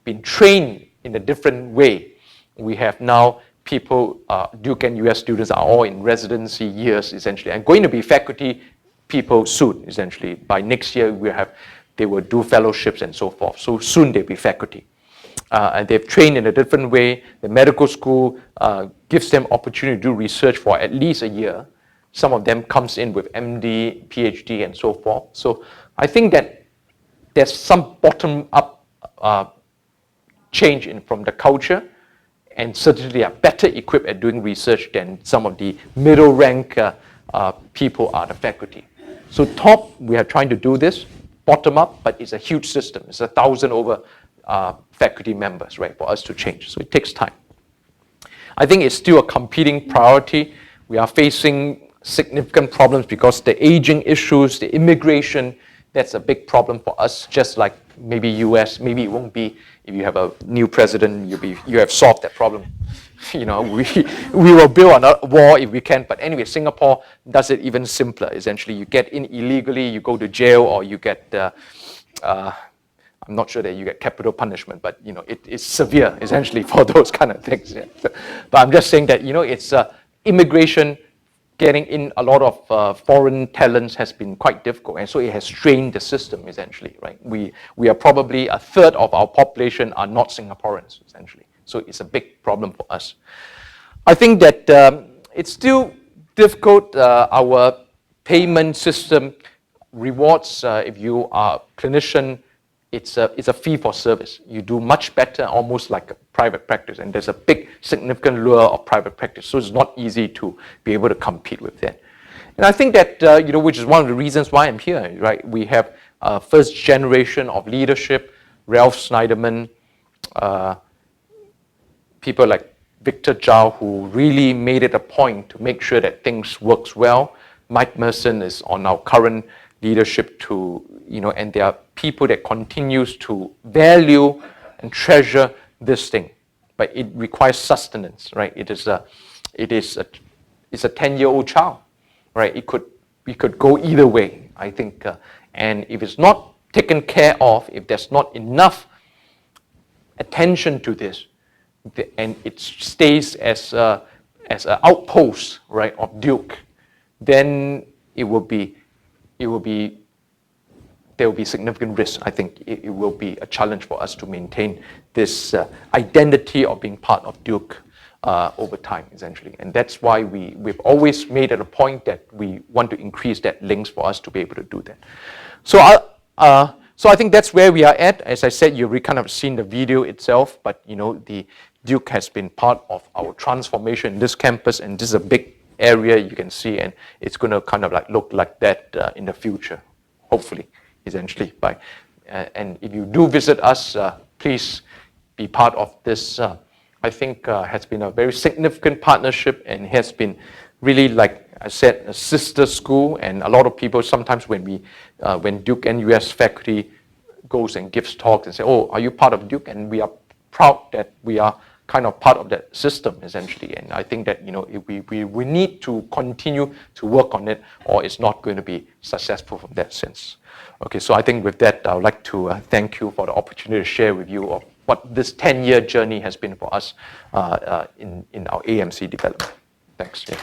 been trained in a different way, we have now people, Duke-NUS students are all in residency years, essentially, and going to be faculty people soon, essentially. By next year, they will do fellowships and so forth. So soon they'll be faculty. And they've trained in a different way. The medical school gives them opportunity to do research for at least a year. Some of them comes in with MD, PhD, and so forth. So I think that there's some bottom-up change from the culture, and certainly are better equipped at doing research than some of the middle-rank people are the faculty. So top, we are trying to do this, bottom up, but it's a huge system. It's 1,000 over faculty members, right, for us to change. So it takes time. I think it's still a competing priority. We are facing significant problems because the aging issues, the immigration, that's a big problem for us, just like maybe US, maybe it won't be if you have a new president, you have solved that problem. We will build another wall if we can, but anyway, Singapore does it even simpler. Essentially, you get in illegally, you go to jail, or you get I'm not sure that you get capital punishment, but it's severe essentially for those kind of things. Yeah. But I'm just saying that it's immigration, getting in a lot of foreign talents has been quite difficult, and so it has strained the system essentially, right? We are probably a third of our population are not Singaporeans essentially, so it's a big problem for us. I think that it's still difficult. Our payment system rewards if you are a clinician. It's a fee for service. You do much better, almost like a private practice, and there's a big significant lure of private practice. So it's not easy to be able to compete with that. And I think that which is one of the reasons why I'm here. Right, we have first generation of leadership, Ralph Snyderman, people like Victor Zhao, who really made it a point to make sure that things works well. Mike Merson is on our current leadership and there are people that continues to value and treasure this thing, but it requires sustenance, right? It's a 10-year-old child, right? It could go either way, I think, and if it's not taken care of, if there's not enough attention to this, and it stays as an outpost, right, of Duke, then there will be significant risk. I think it will be a challenge for us to maintain this identity of being part of Duke over time, essentially. And that's why we've always made it a point that we want to increase that links for us to be able to do that. So I think that's where we are at. As I said, you've kind of seen the video itself, but the Duke has been part of our transformation in this campus, and this is a big area you can see, and it's going to kind of like look like that in the future, hopefully, essentially. And if you do visit us, please be part of this. I think has been a very significant partnership, and has been really, like I said, a sister school. And a lot of people sometimes when Duke-NUS faculty goes and gives talks and say, "Oh, are you part of Duke?" And we are proud that we are kind of part of that system essentially. And I think that we need to continue to work on it, or it's not going to be successful from that sense. Okay, so I think with that, I would like to thank you for the opportunity to share with you of what this 10-year journey has been for us in our AMC development. Thanks. Yeah.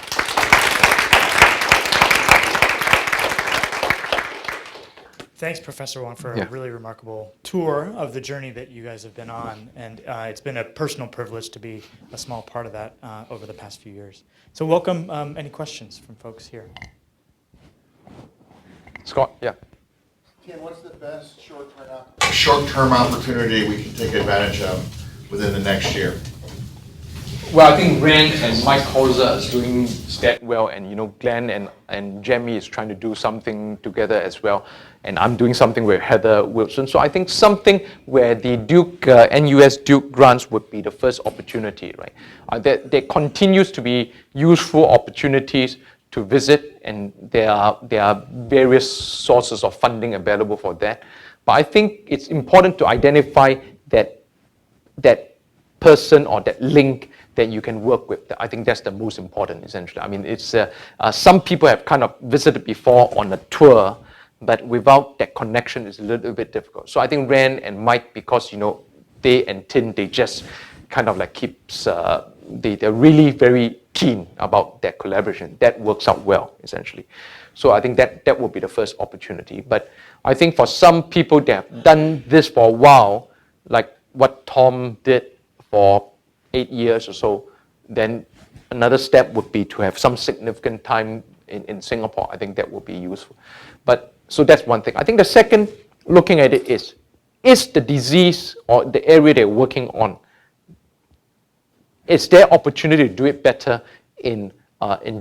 Thanks, Professor Wong, for a really remarkable tour of the journey that you guys have been on. And it's been a personal privilege to be a small part of that over the past few years. So welcome. Any questions from folks here? Scott, yeah. Ken, what's the best short-term opportunity we can take advantage of within the next year? Well, I think Rand and Mike Holzer is doing that well, and Glenn and Jamie is trying to do something together as well, and I'm doing something with Heather Wilson. So I think something where the NUS Duke grants would be the first opportunity, right? There continues to be useful opportunities to visit, and there are various sources of funding available for that. But I think it's important to identify that person or that link that you can work with. I think that's the most important, essentially. I mean, it's some people have kind of visited before on a tour, but without that connection, it's a little bit difficult. So I think Rand and Mike, because they and Tin, they just kind of like keeps. They're really very keen about that collaboration. That works out well, essentially. So I think that would be the first opportunity. But I think for some people that have done this for a while, like what Tom did for 8 years or so, then another step would be to have some significant time in Singapore. I think that would be useful. But so that's one thing. I think the second, looking at it is the disease or the area they're working on, is there opportunity to do it better in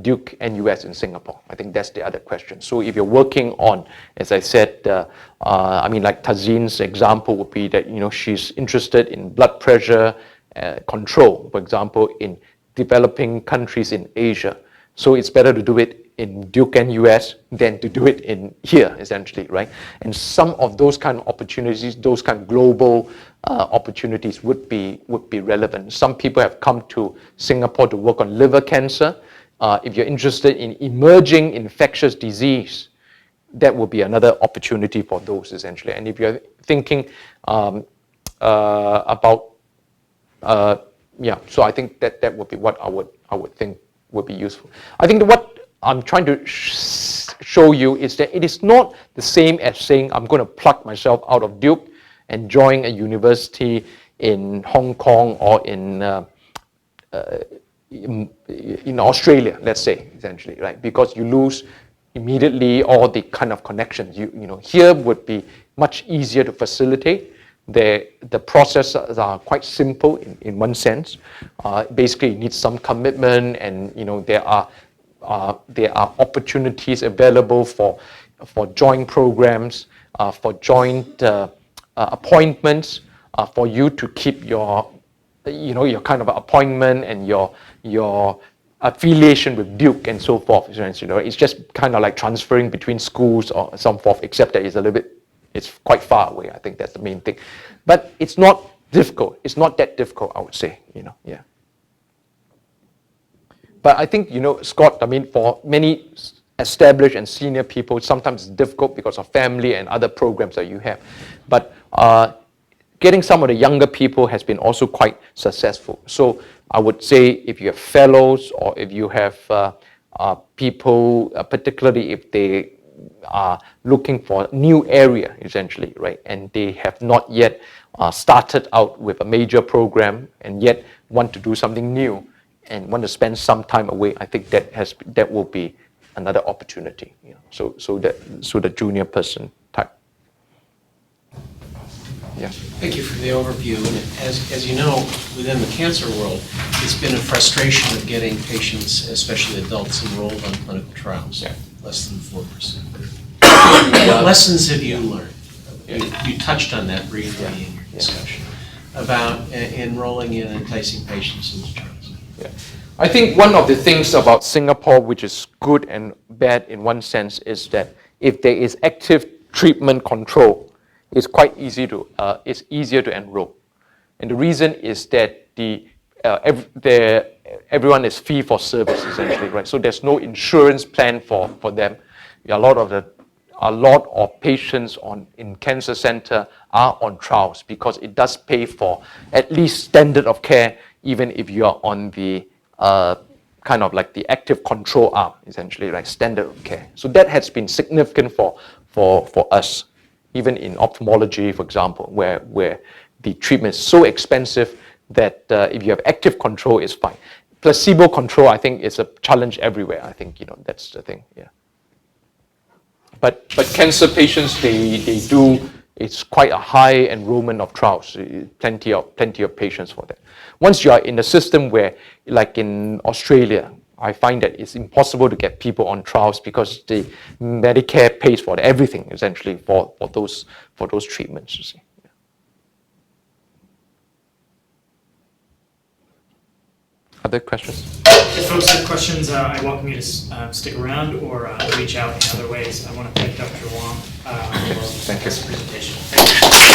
Duke-NUS in Singapore? I think that's the other question. So if you're working on, as I said, like Tazine's example would be that she's interested in blood pressure control, for example, in developing countries in Asia. So it's better to do it in Duke-NUS than to do it in here, essentially, right? And some of those kind of opportunities, those kind of global opportunities would be relevant. Some people have come to Singapore to work on liver cancer. If you're interested in emerging infectious disease, that will be another opportunity for those essentially. And if you're thinking about so I think that would be what I would think would be useful. I think that what I'm trying to show you is that it is not the same as saying I'm going to pluck myself out of Duke and join a university in Hong Kong or in Australia, let's say, essentially, right? Because you lose immediately all the kind of connections. You know, here would be much easier to facilitate. The processes are quite simple in one sense. Basically, you need some commitment, and there are opportunities available for joint programs, for joint appointments, for you to keep your kind of appointment and your affiliation with Duke and so forth. It's just kind of like transferring between schools or so forth, except that it's quite far away. I think that's the main thing. But it's not difficult. It's not that difficult, I would say, yeah. But I think, Scott, I mean, for many established and senior people, sometimes it's difficult because of family and other programs that you have. But getting some of the younger people has been also quite successful. So I would say if you have fellows or if you have people, particularly if they are looking for a new area, essentially, right? And they have not yet started out with a major program and yet want to do something new and want to spend some time away. I think that will be another opportunity. So the junior person type. Yeah. Thank you for the overview. And as you know, within the cancer world, it's been a frustration of getting patients, especially adults, enrolled on clinical trials. Yeah. Less than 4%. What lessons have you learned? You touched on that briefly in your discussion about enrolling and enticing patients into trials. Yeah. I think one of the things about Singapore, which is good and bad in one sense, is that if there is active treatment control, it's quite easy to it's easier to enroll, and the reason is that everyone is fee for service essentially, right? So there's no insurance plan for them. A lot of patients in cancer center are on trials because it does pay for at least standard of care, even if you are on the kind of like the active control arm, essentially, like standard of care. So that has been significant for us, even in ophthalmology, for example, where the treatment is so expensive that if you have active control, it's fine. Placebo control, I think, is a challenge everywhere. I think that's the thing. Yeah. But cancer patients, they do. It's quite a high enrollment of trials. Plenty of patients for that. Once you are in a system where, like in Australia, I find that it's impossible to get people on trials because the Medicare pays for everything essentially for those treatments. You see. Yeah. Other questions? If folks have questions, I welcome you to stick around or reach out in other ways. I want to thank Dr. Wong for Thank you. this presentation. Thank you.